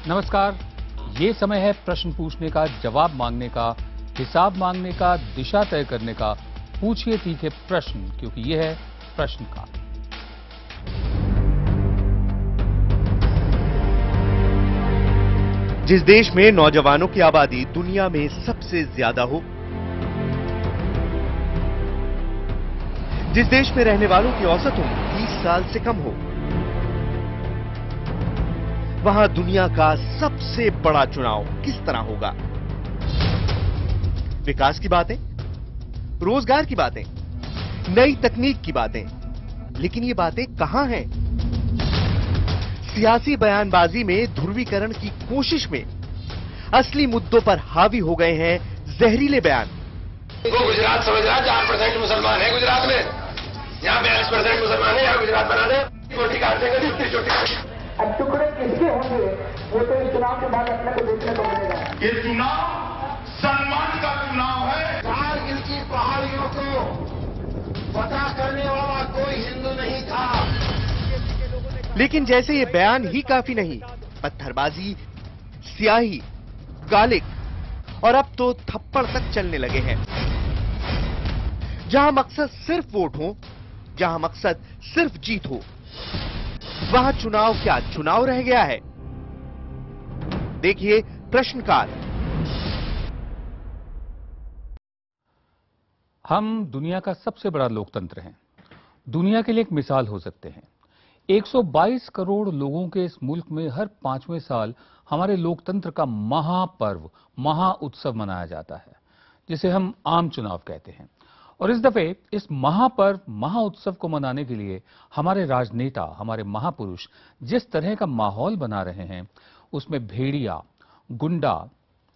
नमस्कार। ये समय है प्रश्न पूछने का, जवाब मांगने का, हिसाब मांगने का, दिशा तय करने का। पूछिए तीखे प्रश्न, क्योंकि ये है प्रश्न काल। जिस देश में नौजवानों की आबादी दुनिया में सबसे ज्यादा हो, जिस देश में रहने वालों की औसत उम्र 30 साल से कम हो, वहां दुनिया का सबसे बड़ा चुनाव किस तरह होगा? विकास की बातें, रोजगार की बातें, नई तकनीक की बातें, लेकिन ये बातें कहां हैं? सियासी बयानबाजी में ध्रुवीकरण की कोशिश में असली मुद्दों पर हावी हो गए हैं जहरीले बयान। वो गुजरात समझ रहा 4% मुसलमान है गुजरात में, यहाँ 42% मुसलमान है, यहाँ गुजरात बना दे, छोटी काट देंगे, जितनी छोटी। अब टुकड़े किसके होंगे वो तो इस चुनाव के बाद अपने को देखने को मिलेगा। ये चुनाव सम्मान का चुनाव है। कारगिल की पहाड़ियों को पता करने वाला कोई हिंदू नहीं था। लेकिन जैसे ये बयान ही काफी नहीं, पत्थरबाजी, स्याही, गालिक और अब तो थप्पड़ तक चलने लगे हैं। जहां मकसद सिर्फ वोट हो, जहां मकसद सिर्फ जीत हो, वहां चुनाव क्या चुनाव रह गया है? देखिए प्रश्नकाल। हम दुनिया का सबसे बड़ा लोकतंत्र हैं। दुनिया के लिए एक मिसाल हो सकते हैं। 122 करोड़ लोगों के इस मुल्क में हर 5वें साल हमारे लोकतंत्र का महापर्व, महा उत्सव मनाया जाता है, जिसे हम आम चुनाव कहते हैं। और इस दफे इस महापर्व, महा उत्सव को मनाने के लिए हमारे राजनेता, हमारे महापुरुष जिस तरह का माहौल बना रहे हैं, उसमें भेड़िया, गुंडा,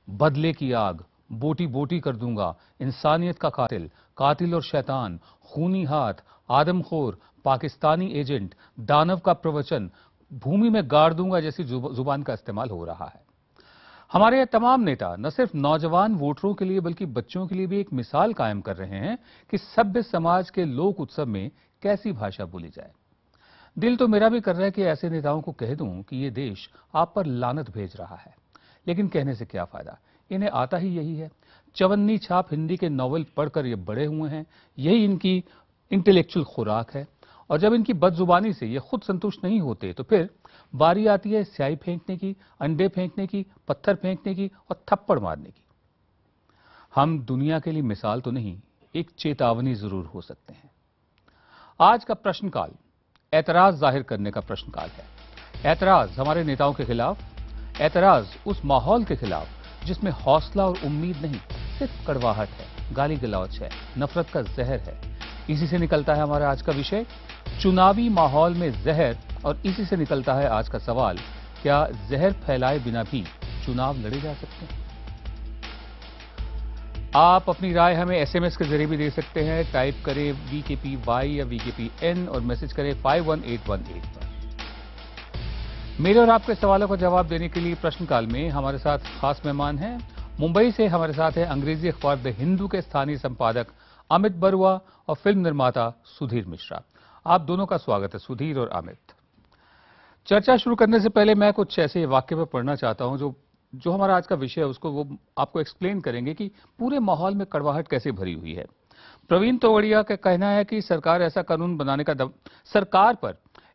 बदले की आग, बोटी बोटी कर दूंगा, इंसानियत का कातिल, कातिल और शैतान, खूनी हाथ, आदमखोर, पाकिस्तानी एजेंट, दानव का प्रवचन, भूमि में गाड़ दूंगा जैसी जुबान का इस्तेमाल हो रहा है। हमारे ये तमाम नेता न सिर्फ नौजवान वोटरों के लिए बल्कि बच्चों के लिए भी एक मिसाल कायम कर रहे हैं कि सभ्य समाज के लोक उत्सव में कैसी भाषा बोली जाए। दिल तो मेरा भी कर रहा है कि ऐसे नेताओं को कह दूं कि ये देश आप पर लानत भेज रहा है, लेकिन कहने से क्या फायदा, इन्हें आता ही यही है। चवन्नी छाप हिंदी के नॉवल पढ़कर ये बड़े हुए हैं, यही इनकी इंटेलेक्चुअल खुराक है। और जब इनकी बदजुबानी से ये खुद संतुष्ट नहीं होते तो फिर बारी आती है स्याही फेंकने की, अंडे फेंकने की, पत्थर फेंकने की और थप्पड़ मारने की। हम दुनिया के लिए मिसाल तो नहीं, एक चेतावनी जरूर हो सकते हैं। आज का प्रश्नकाल ऐतराज जाहिर करने का प्रश्नकाल है। ऐतराज हमारे नेताओं के खिलाफ, ऐतराज उस माहौल के खिलाफ जिसमें हौसला और उम्मीद नहीं, सिर्फ कड़वाहट है, गाली गलौज है, नफरत का जहर है। इसी से निकलता है हमारा आज का विषय, चुनावी माहौल में जहर। और इसी से निकलता है आज का सवाल, क्या जहर फैलाए बिना भी चुनाव लड़े जा सकते हैं? आप अपनी राय हमें एसएमएस के जरिए भी दे सकते हैं। टाइप करें VKPY या VKPN और मैसेज करें 51818 पर। मेरे और आपके सवालों का जवाब देने के लिए प्रश्नकाल में हमारे साथ खास मेहमान हैं। मुंबई से हमारे साथ है अंग्रेजी अखबार द हिंदू के स्थानीय संपादक अमित बरुआ और फिल्म निर्माता सुधीर मिश्रा। आप दोनों का स्वागत है, सुधीर और अमित। चर्चा शुरू करने से पहले मैं कुछ ऐसे वाक्य पर पढ़ना चाहता हूं जो हमारा आज का विषय है, उसको वो आपको एक्सप्लेन करेंगे कि पूरे माहौल में कड़वाहट कैसे भरी हुई है। प्रवीण तोवड़िया का कहना है कि सरकार पर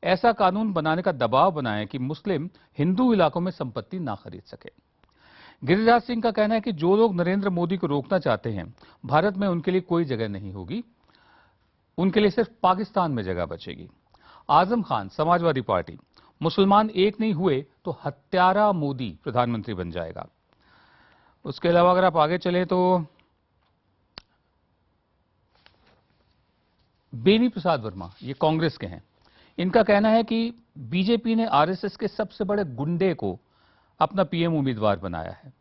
ऐसा कानून बनाने का दबाव बनाए कि मुस्लिम हिंदू इलाकों में संपत्ति ना खरीद सके। गिरिराज सिंह का कहना है कि जो लोग नरेंद्र मोदी को रोकना चाहते हैं, भारत में उनके लिए कोई जगह नहीं होगी, उनके लिए सिर्फ पाकिस्तान में जगह बचेगी। आजम खान, समाजवादी पार्टी, मुसलमान एक नहीं हुए तो हत्यारा मोदी प्रधानमंत्री बन जाएगा। उसके अलावा अगर आप आगे चलें तो बेनी प्रसाद वर्मा, ये कांग्रेस के हैं, इनका कहना है कि बीजेपी ने आरएसएस के सबसे बड़े गुंडे को अपना पीएम उम्मीदवार बनाया है।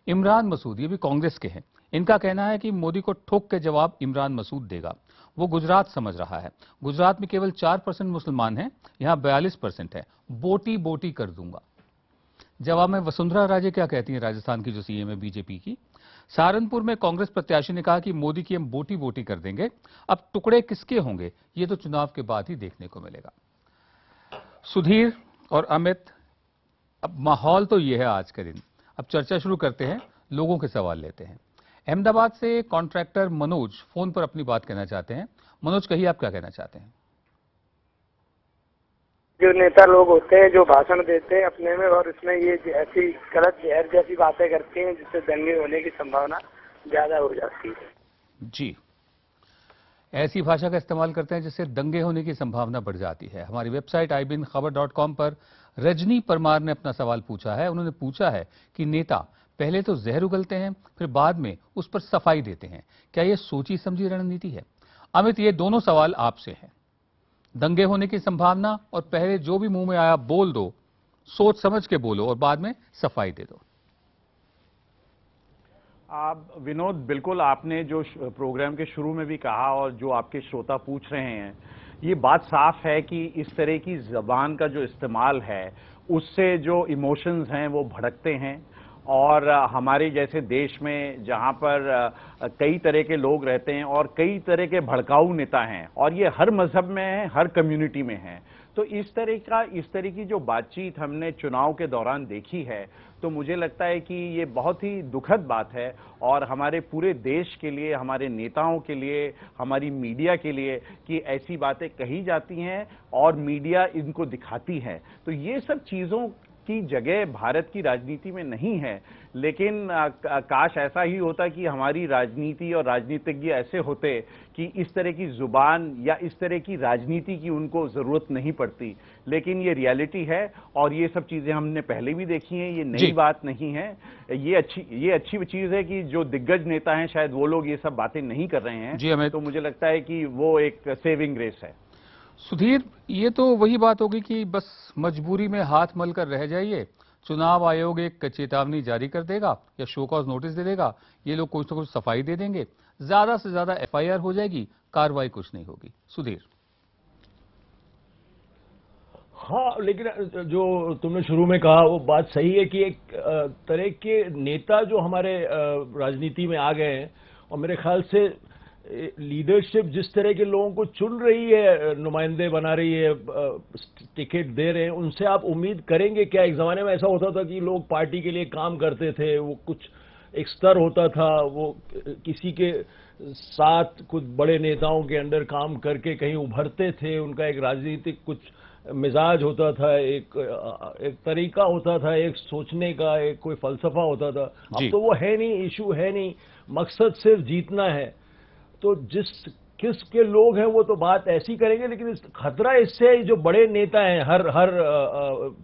इमरान मसूद, ये भी कांग्रेस के हैं, इनका कहना है कि मोदी को ठोक के जवाब इमरान मसूद देगा। वो गुजरात समझ रहा है, गुजरात में केवल 4% मुसलमान हैं, यहां 42% है, बोटी बोटी कर दूंगा। जवाब में वसुंधरा राजे क्या कहती हैं, राजस्थान की जो सीएम है बीजेपी की। सहारनपुर में कांग्रेस प्रत्याशी ने कहा कि मोदी की हम बोटी बोटी कर देंगे, अब टुकड़े किसके होंगे ये तो चुनाव के बाद ही देखने को मिलेगा। सुधीर और अमित, अब माहौल तो ये है आज के दिन। अब चर्चा शुरू करते हैं, लोगों के सवाल लेते हैं। अहमदाबाद से कॉन्ट्रैक्टर मनोज फोन पर अपनी बात कहना चाहते हैं। मनोज, कहिए आप क्या कहना चाहते हैं? जो नेता लोग होते हैं जो भाषण देते हैं अपने में, और इसमें ये ऐसी गलत जहर जैसी बातें करते हैं जिससे दंगे होने की संभावना ज्यादा हो जाती है। जी, ऐसी भाषा का इस्तेमाल करते हैं जिससे दंगे होने की संभावना बढ़ जाती है। हमारी वेबसाइट ibinKhabar.com पर रजनी परमार ने अपना सवाल पूछा है। उन्होंने पूछा है कि नेता पहले तो जहर उगलते हैं, फिर बाद में उस पर सफाई देते हैं, क्या यह सोची समझी रणनीति है? अमित, ये दोनों सवाल आपसे हैं। दंगे होने की संभावना और पहले जो भी मुंह में आया बोल दो, सोच समझ के बोलो और बाद में सफाई दे दो। आप विनोद, बिल्कुल आपने जो प्रोग्राम के शुरू में भी कहा और जो आपके श्रोता पूछ रहे हैं, ये बात साफ है कि इस तरह की जबान का जो इस्तेमाल है उससे जो इमोशंस हैं वो भड़कते हैं। और हमारे जैसे देश में जहां पर कई तरह के लोग रहते हैं और कई तरह के भड़काऊ नेता हैं, और ये हर मजहब में है, हर कम्युनिटी में है, तो इस तरह की जो बातचीत हमने चुनाव के दौरान देखी है, तो मुझे लगता है कि ये बहुत ही दुखद बात है। और हमारे पूरे देश के लिए, हमारे नेताओं के लिए, हमारी मीडिया के लिए कि ऐसी बातें कही जाती हैं और मीडिया इनको दिखाती है, तो ये सब चीज़ों की जगह भारत की राजनीति में नहीं है। लेकिन काश ऐसा ही होता कि हमारी राजनीति और राजनीतिज्ञ ऐसे होते कि इस तरह की जुबान या इस तरह की राजनीति की उनको जरूरत नहीं पड़ती। लेकिन ये रियलिटी है और ये सब चीजें हमने पहले भी देखी हैं, ये नई बात नहीं है। ये अच्छी चीज है कि जो दिग्गज नेता हैं शायद वो लोग ये सब बातें नहीं कर रहे हैं। तो मुझे लगता है कि वो एक सेविंग ग्रेस है। सुधीर, ये तो वही बात होगी कि बस मजबूरी में हाथ मल कर रह जाइए। चुनाव आयोग एक चेतावनी जारी कर देगा या शो कॉज नोटिस दे देगा, ये लोग कुछ ना कुछ सफाई दे देंगे, ज्यादा से ज्यादा एफआईआर हो जाएगी, कार्रवाई कुछ नहीं होगी। सुधीर। हाँ, लेकिन जो तुमने शुरू में कहा वो बात सही है कि एक तरह के नेता जो हमारे राजनीति में आ गए हैं, और मेरे ख्याल से लीडरशिप जिस तरह के लोगों को चुन रही है, नुमाइंदे बना रही है, टिकट दे रहे हैं, उनसे आप उम्मीद करेंगे क्या? एक जमाने में ऐसा होता था कि लोग पार्टी के लिए काम करते थे, वो कुछ एक स्तर होता था, वो किसी के साथ कुछ बड़े नेताओं के अंडर काम करके कहीं उभरते थे, उनका एक राजनीतिक कुछ मिजाज होता था, एक तरीका होता था, एक सोचने का एक कोई फलसफा होता था। अब तो वो है नहीं, इशू है नहीं, मकसद सिर्फ जीतना है। तो किसके लोग हैं वो तो बात ऐसी करेंगे, लेकिन खतरा इससे जो बड़े नेता हैं हर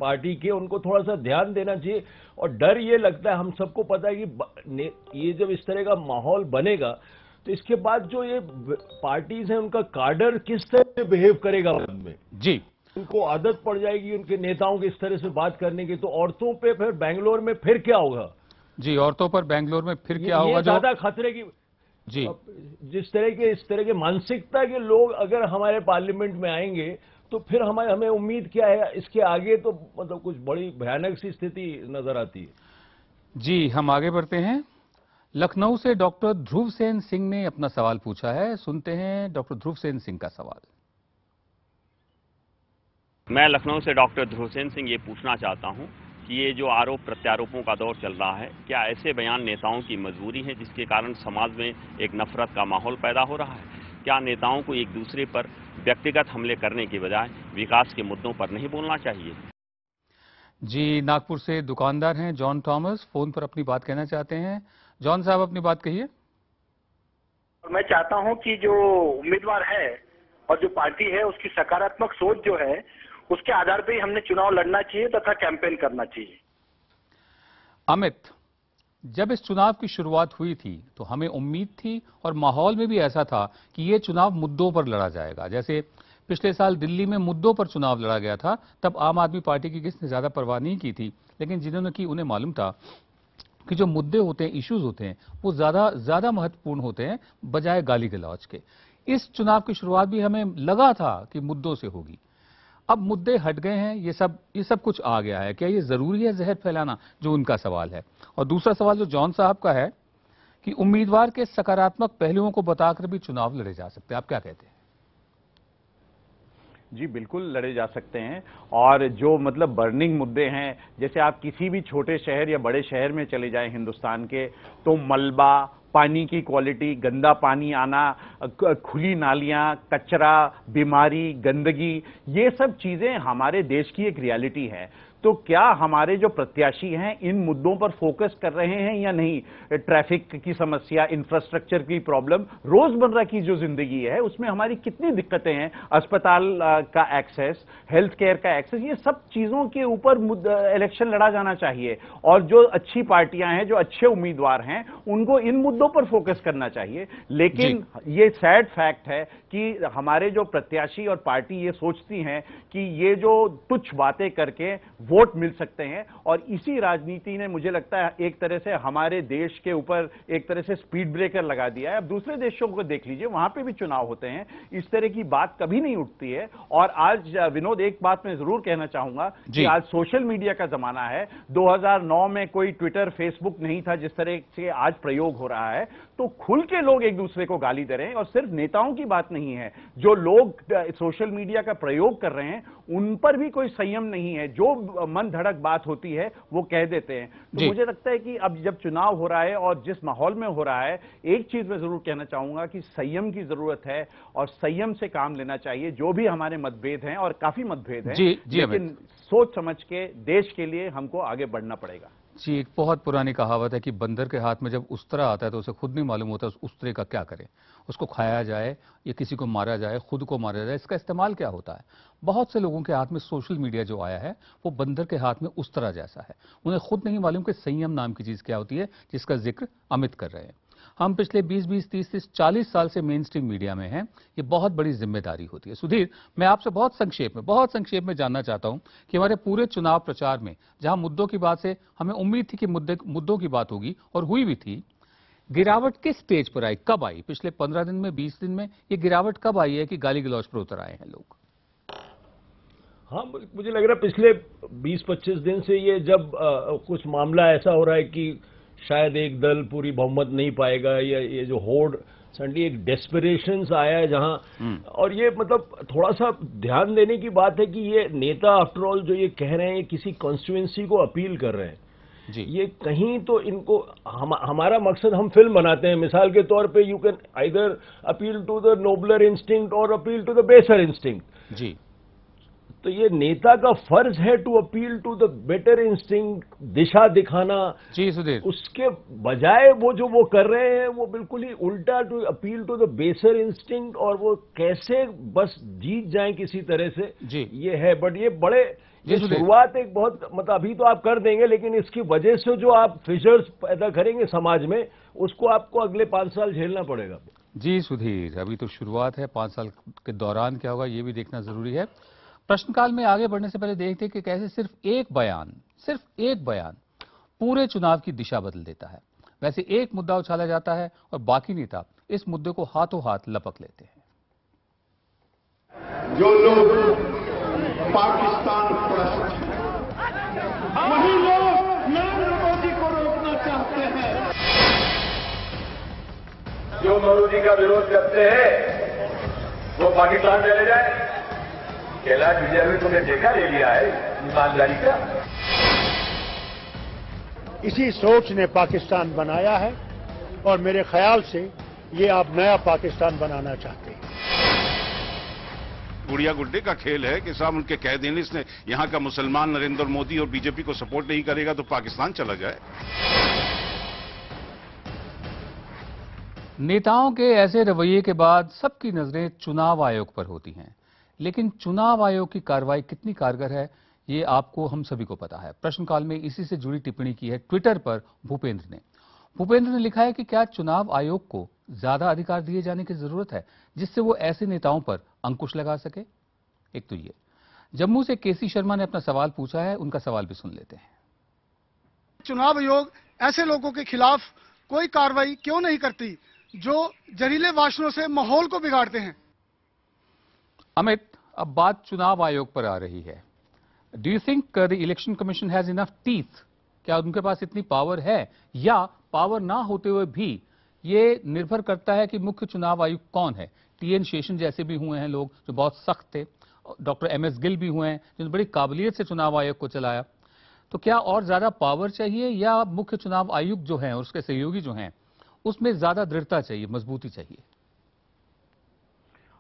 पार्टी के, उनको थोड़ा सा ध्यान देना चाहिए। और डर ये लगता है, हम सबको पता है कि ये जब इस तरह का माहौल बनेगा तो इसके बाद जो ये पार्टीज हैं उनका काडर किस तरह से बिहेव करेगा बाद में। जी, उनको आदत पड़ जाएगी उनके नेताओं की इस तरह से बात करने की, तो औरतों पे फिर बेंगलोर में फिर क्या होगा? जी, औरतों पर बेंगलोर में फिर क्या होगा? ज्यादा खतरे की जी, इस तरह के मानसिकता के लोग अगर हमारे पार्लियामेंट में आएंगे तो फिर हमें उम्मीद क्या है? इसके आगे तो मतलब कुछ बड़ी भयानक सी स्थिति नजर आती है। जी, हम आगे बढ़ते हैं। लखनऊ से डॉक्टर ध्रुव सेन सिंह ने अपना सवाल पूछा है। सुनते हैं डॉक्टर ध्रुव सेन सिंह का सवाल। मैं लखनऊ से डॉक्टर ध्रुव सेन सिंह ये पूछना चाहता हूँ कि ये जो आरोप प्रत्यारोपों का दौर चल रहा है, क्या ऐसे बयान नेताओं की मजबूरी है जिसके कारण समाज में एक नफरत का माहौल पैदा हो रहा है? क्या नेताओं को एक दूसरे पर व्यक्तिगत हमले करने के बजाय विकास के मुद्दों पर नहीं बोलना चाहिए? जी, नागपुर से दुकानदार हैं जॉन थॉमस, फोन पर अपनी बात कहना चाहते हैं। जॉन साहब, अपनी बात कहिए। मैं चाहता हूं कि जो उम्मीदवार है और जो पार्टी है उसकी सकारात्मक सोच जो है उसके आधार पर ही हमने चुनाव लड़ना चाहिए तथा कैंपेन करना चाहिए। अमित, जब इस चुनाव की शुरुआत हुई थी तो हमें उम्मीद थी और माहौल में भी ऐसा था कि ये चुनाव मुद्दों पर लड़ा जाएगा। जैसे पिछले साल दिल्ली में मुद्दों पर चुनाव लड़ा गया था, तब आम आदमी पार्टी की किसने ज्यादा परवाह नहीं की थी, लेकिन जिन्होंने की उन्हें मालूम था कि जो मुद्दे होते हैं, इश्यूज होते हैं, वो ज्यादा महत्वपूर्ण होते हैं बजाय गाली गलौज के। इस चुनाव की शुरुआत भी हमें लगा था कि मुद्दों से होगी। अब मुद्दे हट गए हैं, ये सब कुछ आ गया है। क्या ये जरूरी है जहर फैलाना, जो उनका सवाल है? और दूसरा सवाल जो जॉन साहब का है कि उम्मीदवार के सकारात्मक पहलुओं को बताकर भी चुनाव लड़े जा सकते हैं, आप क्या कहते हैं? जी बिल्कुल लड़े जा सकते हैं। और जो मतलब बर्निंग मुद्दे हैं, जैसे आप किसी भी छोटे शहर या बड़े शहर में चले जाएं हिंदुस्तान के, तो मलबा, पानी की क्वालिटी, गंदा पानी आना, खुली नालियां, कचरा, बीमारी, गंदगी, ये सब चीजें हमारे देश की एक रियलिटी है। तो क्या हमारे जो प्रत्याशी हैं इन मुद्दों पर फोकस कर रहे हैं या नहीं? ट्रैफिक की समस्या, इंफ्रास्ट्रक्चर की प्रॉब्लम, रोजमर्रा की जो जिंदगी है उसमें हमारी कितनी दिक्कतें हैं, अस्पताल का एक्सेस, हेल्थ केयर का एक्सेस, ये सब चीजों के ऊपर इलेक्शन लड़ा जाना चाहिए। और जो अच्छी पार्टियां हैं, जो अच्छे उम्मीदवार हैं, उनको इन मुद्दों पर फोकस करना चाहिए। लेकिन ये सैड फैक्ट है कि हमारे जो प्रत्याशी और पार्टी ये सोचती हैं कि ये जो तुच्छ बातें करके वोट मिल सकते हैं, और इसी राजनीति ने मुझे लगता है एक तरह से हमारे देश के ऊपर एक तरह से स्पीड ब्रेकर लगा दिया है। अब दूसरे देशों को देख लीजिए, वहां पे भी चुनाव होते हैं, इस तरह की बात कभी नहीं उठती है। और आज विनोद एक बात मैं जरूर कहना चाहूंगा कि आज सोशल मीडिया का जमाना है। 2009 में कोई ट्विटर, फेसबुक नहीं था जिस तरह से आज प्रयोग हो रहा है। तो खुल के लोग एक दूसरे को गाली दे रहे हैं, और सिर्फ नेताओं की बात नहीं है, जो लोग सोशल मीडिया का प्रयोग कर रहे हैं उन पर भी कोई संयम नहीं है। जो मन धड़क बात होती है वो कह देते हैं। तो मुझे लगता है कि अब जब चुनाव हो रहा है और जिस माहौल में हो रहा है, एक चीज मैं जरूर कहना चाहूंगा कि संयम की जरूरत है और संयम से काम लेना चाहिए। जो भी हमारे मतभेद हैं, और काफी मतभेद हैं, लेकिन सोच समझ के देश के लिए हमको आगे बढ़ना पड़ेगा। जी, एक बहुत पुरानी कहावत है कि बंदर के हाथ में जब उस्तरा आता है तो उसे खुद नहीं मालूम होता उस उस्तरे का क्या करे, उसको खाया जाए या किसी को मारा जाए, खुद को मारा जाए, इसका इस्तेमाल क्या होता है। बहुत से लोगों के हाथ में सोशल मीडिया जो आया है वो बंदर के हाथ में उस्तरा जैसा है। उन्हें खुद नहीं मालूम कि संयम नाम की चीज क्या होती है, जिसका जिक्र अमित कर रहे हैं। हम पिछले 20-20, 30-30, 40 साल से मेन स्ट्रीम मीडिया में हैं, ये बहुत बड़ी जिम्मेदारी होती है। सुधीर, मैं आपसे बहुत संक्षेप में जानना चाहता हूं कि हमारे पूरे चुनाव प्रचार में जहां मुद्दों की बात से हमें उम्मीद थी कि मुद्दों की बात होगी और हुई भी थी, गिरावट किस स्टेज पर आई, कब आई? पिछले 15 दिन में, 20 दिन में ये गिरावट कब आई है कि गाली गलौज पर उतर आए हैं लोग? हाँ, मुझे लग रहा है पिछले 20-25 दिन से ये जब कुछ मामला ऐसा हो रहा है कि शायद एक दल पूरी बहुमत नहीं पाएगा, या ये जो होड़ सडनली एक डेस्परेशन आया है जहां, और ये मतलब थोड़ा सा ध्यान देने की बात है कि ये नेता आफ्टर ऑल जो ये कह रहे हैं किसी कॉन्स्टिट्यूएंसी को अपील कर रहे हैं जी। ये कहीं तो इनको हमारा मकसद, हम फिल्म बनाते हैं, मिसाल के तौर पे you can either appeal to the nobler instinct और appeal to the baser instinct जी। तो ये नेता का फर्ज है to appeal to the better instinct, दिशा दिखाना जी सुधीर। उसके बजाय वो कर रहे हैं वो बिल्कुल ही उल्टा, to appeal to the baser instinct, और वो कैसे बस जीत जाएं किसी तरह से जी। ये है, बट ये बड़े शुरुआत एक बहुत मतलब अभी तो आप कर देंगे, लेकिन इसकी वजह से जो आप फिशर्स पैदा करेंगे समाज में, उसको आपको अगले 5 साल झेलना पड़ेगा। जी सुधीर, अभी तो शुरुआत है, 5 साल के दौरान क्या होगा ये भी देखना जरूरी है। प्रश्नकाल में आगे बढ़ने से पहले देखते हैं कि कैसे सिर्फ एक बयान पूरे चुनाव की दिशा बदल देता है। वैसे एक मुद्दा उछाला जाता है और बाकी नेता इस मुद्दे को हाथों हाथ लपक लेते हैं। जो लोग पाकिस्तान परस्त वही लोग नरेंद्र मोदी को रोकना चाहते हैं। जो मोदी का विरोध करते हैं वो पाकिस्तान चले जाए। कैलाश विजय में तुमने देखा ले लिया है ईमानदारी का। इसी सोच ने पाकिस्तान बनाया है, और मेरे ख्याल से ये आप नया पाकिस्तान बनाना चाहते हैं। गुड़िया गुड्डे का खेल है कि साहब उनके कह देने से यहां का मुसलमान नरेंद्र मोदी और बीजेपी को सपोर्ट नहीं करेगा तो पाकिस्तान चला जाए। नेताओं के ऐसे रवैये के बाद सबकी नजरें चुनाव आयोग पर होती हैं, लेकिन चुनाव आयोग की कार्रवाई कितनी कारगर है ये आपको, हम सभी को पता है। प्रश्नकाल में इसी से जुड़ी टिप्पणी की है ट्विटर पर भूपेंद्र ने लिखा है कि क्या चुनाव आयोग को ज्यादा अधिकार दिए जाने की जरूरत है जिससे वो ऐसे नेताओं पर अंकुश लगा सके? एक तो ये। जम्मू से केसी शर्मा ने अपना सवाल पूछा है, उनका सवाल भी सुन लेते हैं। चुनाव आयोग ऐसे लोगों के खिलाफ कोई कार्रवाई क्यों नहीं करती जो जहरीले भाषणों से माहौल को बिगाड़ते हैं? अमित, अब बात चुनाव आयोग पर आ रही है। Do you think the election commission has enough teeth? क्या उनके पास इतनी पावर है, या पावर ना होते हुए भी ये निर्भर करता है कि मुख्य चुनाव आयुक्त कौन है? टीएन शेषन जैसे भी हुए हैं लोग जो बहुत सख्त थे, डॉक्टर एमएस गिल भी हुए हैं जिन्होंने बड़ी काबिलियत से चुनाव आयोग को चलाया। तो क्या और ज्यादा पावर चाहिए या मुख्य चुनाव आयुक्त जो हैं और उसके सहयोगी जो हैं उसमें ज्यादा दृढ़ता चाहिए, मजबूती चाहिए?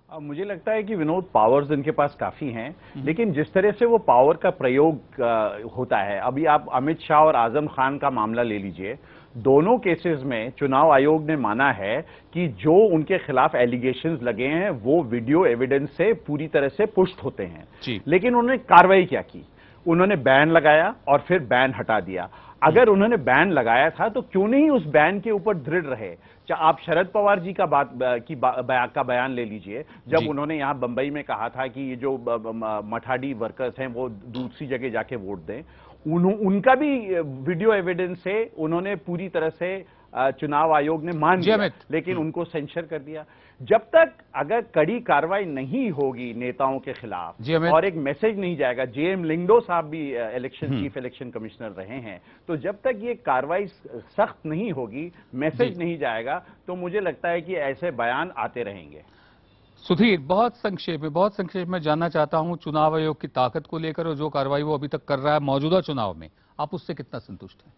मुझे लगता है कि विनोद पावर्स इनके पास काफी हैं, लेकिन जिस तरह से वो पावर का प्रयोग होता है, अभी आप अमित शाह और आजम खान का मामला ले लीजिए। दोनों केसेस में चुनाव आयोग ने माना है कि जो उनके खिलाफ एलिगेशंस लगे हैं वो वीडियो एविडेंस से पूरी तरह से पुष्ट होते हैं। लेकिन उन्होंने कार्रवाई क्या की? उन्होंने बैन लगाया और फिर बैन हटा दिया। अगर उन्होंने बैन लगाया था तो क्यों नहीं उस बैन के ऊपर दृढ़ रहे? आप शरद पवार जी का बयान ले लीजिए, जब उन्होंने यहां बंबई में कहा था कि ये जो मठाडी वर्कर्स हैं वो दूसरी जगह जाके वोट दें, उनका भी वीडियो एविडेंस से उन्होंने पूरी तरह से चुनाव आयोग ने मान लिया, लेकिन उनको सेंसर कर दिया। जब तक अगर कड़ी कार्रवाई नहीं होगी नेताओं के खिलाफ और एक मैसेज नहीं जाएगा, जेएम लिंगडो साहब भी चीफ इलेक्शन कमिश्नर रहे हैं, तो जब तक ये कार्रवाई सख्त नहीं होगी, मैसेज नहीं जाएगा, तो मुझे लगता है कि ऐसे बयान आते रहेंगे। सुधीर, बहुत संक्षेप में जानना चाहता हूं चुनाव आयोग की ताकत को लेकर और जो कार्रवाई वो अभी तक कर रहा है मौजूदा चुनाव में, आप उससे कितना संतुष्ट हैं?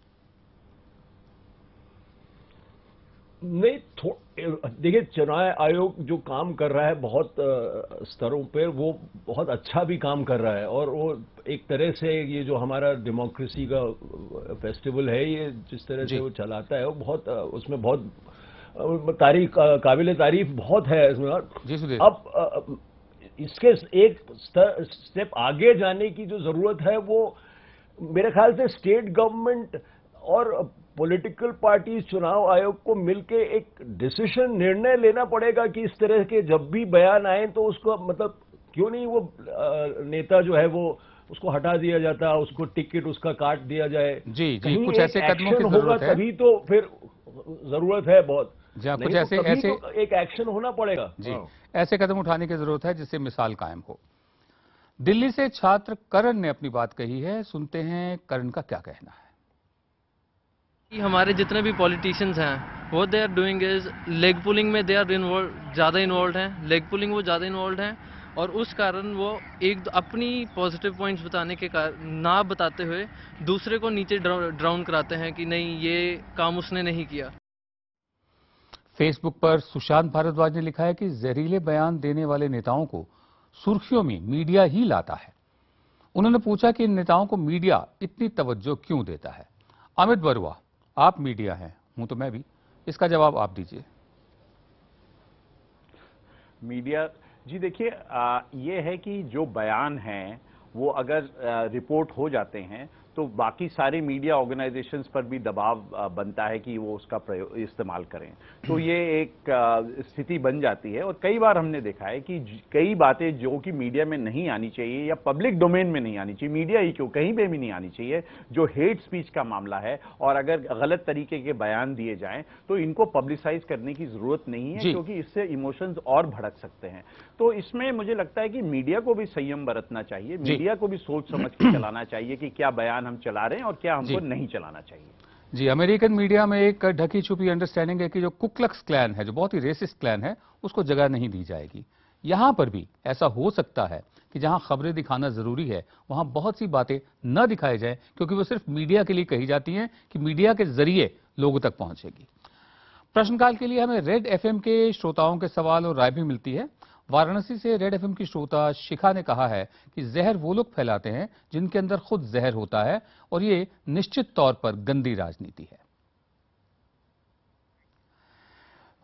नहीं, देखिए, चुनाव आयोग जो काम कर रहा है बहुत स्तरों पर, वो बहुत अच्छा भी काम कर रहा है और वो एक तरह से ये जो हमारा डेमोक्रेसी का फेस्टिवल है, ये जिस तरह से वो चलाता है वो बहुत उसमें बहुत काबिल तारीफ बहुत है इसमें। अब इसके एक स्टेप आगे जाने की जो जरूरत है वो मेरे ख्याल से स्टेट गवर्नमेंट और पॉलिटिकल पार्टीज चुनाव आयोग को मिलके एक डिसीजन, निर्णय लेना पड़ेगा कि इस तरह के जब भी बयान आए तो उसको मतलब क्यों नहीं वो नेता जो है वो उसको हटा दिया जाता, उसको टिकट उसका काट दिया जाए। जी, कुछ ऐसे कदमों की जरूरत है, तभी तो फिर जरूरत है बहुत। कुछ ऐसे तो एक एक्शन होना पड़ेगा। जी, ऐसे कदम उठाने की जरूरत है जिससे मिसाल कायम हो। दिल्ली से छात्र करण ने अपनी बात कही है, सुनते हैं करण का क्या कहना है। हमारे जितने भी पॉलिटिशियंस हैं वो they are doing is leg pulling में दे आर ज़्यादा इन्वॉल्व हैं, लेग पुलिंग वो ज़्यादा इन्वॉल्व हैं और उस कारण वो अपनी पॉजिटिव पॉइंट्स बताने के ना बताते हुए दूसरे को नीचे डाउन कराते हैं कि नहीं ये काम उसने नहीं किया। फेसबुक पर सुशांत भारद्वाज ने लिखा है कि जहरीले बयान देने वाले नेताओं को सुर्खियों में मीडिया ही लाता है। उन्होंने पूछा कि इन नेताओं को मीडिया इतनी तवज्जो क्यों देता है। अमित बरुआ, आप मीडिया हैं, हूं तो मैं भी, इसका जवाब आप दीजिए। मीडिया जी, देखिए, ये है कि जो बयान हैं वो अगर रिपोर्ट हो जाते हैं तो बाकी सारे मीडिया ऑर्गेनाइजेशंस पर भी दबाव बनता है कि वो उसका इस्तेमाल करें, तो ये एक स्थिति बन जाती है। और कई बार हमने देखा है कि कई बातें जो कि मीडिया में नहीं आनी चाहिए या पब्लिक डोमेन में नहीं आनी चाहिए, मीडिया ही क्यों, कहीं पे भी नहीं आनी चाहिए, जो हेट स्पीच का मामला है, और अगर गलत तरीके के बयान दिए जाएं तो इनको पब्लिसाइज करने की जरूरत नहीं है, क्योंकि इससे इमोशंस और भड़क सकते हैं। तो इसमें मुझे लगता है कि मीडिया को भी संयम बरतना चाहिए, मीडिया को भी सोच समझ के चलाना चाहिए कि क्या बयान हम चला रहे हैं और क्या हमको नहीं चलाना चाहिए। जी, अमेरिकन मीडिया में एक ढकी छुपी अंडरस्टैंडिंग है कि जो कुक्लक्स क्लैन है, जो बहुत ही रेसिस्ट क्लैन है, उसको जगह नहीं दी जाएगी। यहां पर भी ऐसा हो सकता है कि जहां खबरें दिखाना जरूरी है वहां बहुत सी बातें न दिखाई जाए, क्योंकि वो सिर्फ मीडिया के लिए कही जाती हैं कि मीडिया के जरिए लोगों तक पहुंचेगी। प्रश्नकाल के लिए हमें रेड एफएम के श्रोताओं के सवाल और राय भी मिलती है। वाराणसी से रेड एफएम की श्रोता शिखा ने कहा है कि जहर वो लोग फैलाते हैं जिनके अंदर खुद जहर होता है और ये निश्चित तौर पर गंदी राजनीति है।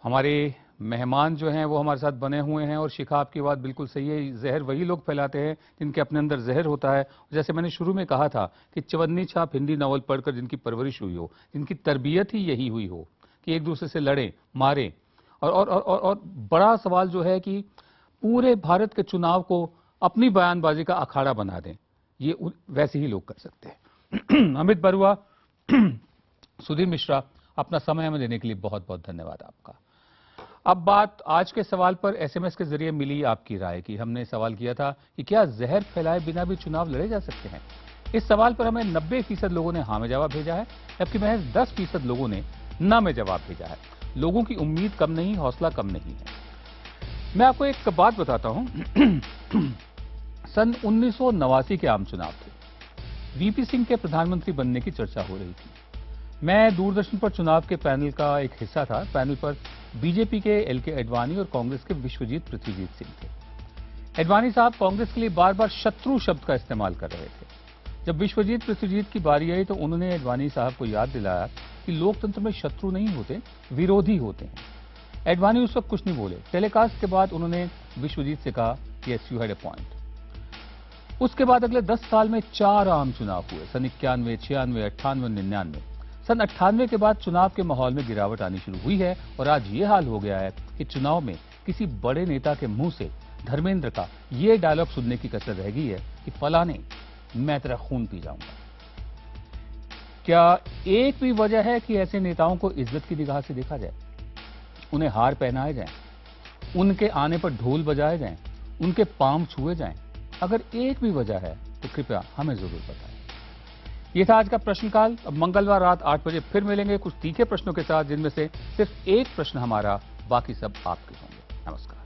हमारे मेहमान जो हैं वो हमारे साथ बने हुए हैं और शिखा, आपकी बात बिल्कुल सही है, जहर वही लोग फैलाते हैं जिनके अपने अंदर जहर होता है। जैसे मैंने शुरू में कहा था कि चवन्नी छाप हिंदी नॉवल पढ़कर जिनकी परवरिश हुई हो, जिनकी तरबियत ही यही हुई हो कि एक दूसरे से लड़ें मारें, और बड़ा सवाल जो है कि पूरे भारत के चुनाव को अपनी बयानबाजी का अखाड़ा बना दें, ये वैसे ही लोग कर सकते हैं। अमित बरुआ, सुधीर मिश्रा, अपना समय हमें देने के लिए बहुत बहुत धन्यवाद आपका। अब बात आज के सवाल पर एसएमएस के जरिए मिली आपकी राय की। हमने सवाल किया था कि क्या जहर फैलाए बिना भी चुनाव लड़े जा सकते हैं। इस सवाल पर हमें 90% लोगों ने हाँ में जवाब भेजा है, जबकि महज 10% लोगों ने ना में जवाब भेजा है। लोगों की उम्मीद कम नहीं, हौसला कम नहीं है। मैं आपको एक बात बताता हूं। सन 1989 के आम चुनाव थे। वीपी सिंह के प्रधानमंत्री बनने की चर्चा हो रही थी। मैं दूरदर्शन पर चुनाव के पैनल का एक हिस्सा था। पैनल पर बीजेपी के एलके एडवाणी और कांग्रेस के विश्वजीत पृथ्वीजीत सिंह थे। एडवाणी साहब कांग्रेस के लिए बार बार शत्रु शब्द का इस्तेमाल कर रहे थे। जब विश्वजीत पृथ्वीजीत की बारी आई तो उन्होंने एडवाणी साहब को याद दिलाया कि लोकतंत्र में शत्रु नहीं होते, विरोधी होते हैं। एडवाणी उस वक्त कुछ नहीं बोले। टेलीकास्ट के बाद उन्होंने विश्वजीत से कहा, yes you had a point. उसके बाद अगले 10 साल में 4 आम चुनाव हुए, सन 91, 96, 98, 99। सन 98 के बाद चुनाव के माहौल में गिरावट आनी शुरू हुई है और आज ये हाल हो गया है कि चुनाव में किसी बड़े नेता के मुंह से धर्मेंद्र का ये डायलॉग सुनने की कसर रह गई है कि फलाने मैं तेरा खून पी जाऊंगा। क्या एक भी वजह है कि ऐसे नेताओं को इज्जत की निगाह से देखा जाए, उन्हें हार पहनाए जाए, उनके आने पर ढोल बजाए जाएं, उनके पांव छुए जाएं? अगर एक भी वजह है तो कृपया हमें जरूर बताएं। ये था आज का प्रश्नकाल। अब मंगलवार रात 8 बजे फिर मिलेंगे कुछ तीखे प्रश्नों के साथ, जिनमें से सिर्फ एक प्रश्न हमारा, बाकी सब आपके होंगे। नमस्कार।